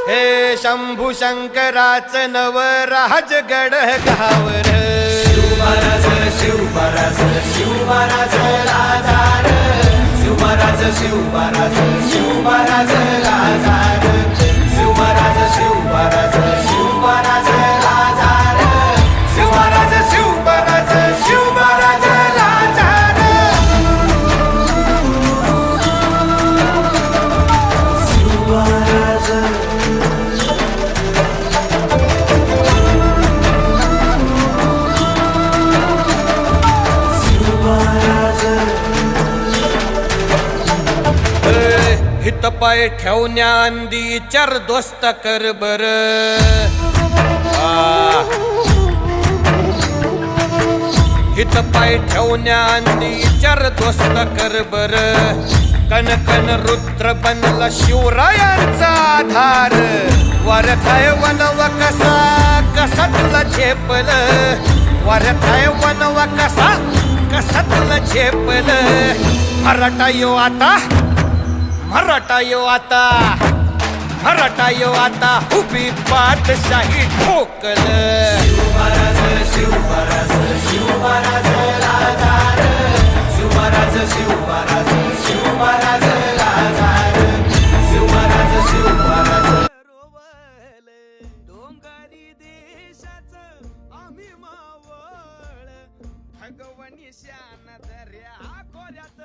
हे शंभू शंकराच नवराज गड गावर शिवमहाराज शिवमहाराज शिवमहाराज राजार शिवमहाराज शिवमहाराज शिवमहाराज राजार शिवमहाराज शिवमहाराज शिवमहाराज राजार शिवमहाराज शिवमहाराज शिवमहाराज राजार शिवमहाराज हित पाय ठेवण्या अंदी चार दोस्त कर बर हित पाय ठेवण्या अंदी चार दोस्त कर बर कन कन रुद्र बनला शिवरायांचा आधार वरथाय वनव कसा कसा तुला झेपल वरथाय वनव कसा कसा तुला झेपल मराठा यो आता मराठा यो आता मराठा यो आता उभी पाठशाही ठोकल शिवमहाराज शिवमहाराज शिवमहाराज राजार शिवमहाराज शिवमहाराज शिवमहाराज राजार शिवमहाराज शिवमहाराज डोंगरी देशाचं आम्ही मावळ भगवानी शान दर्या खोऱ्यात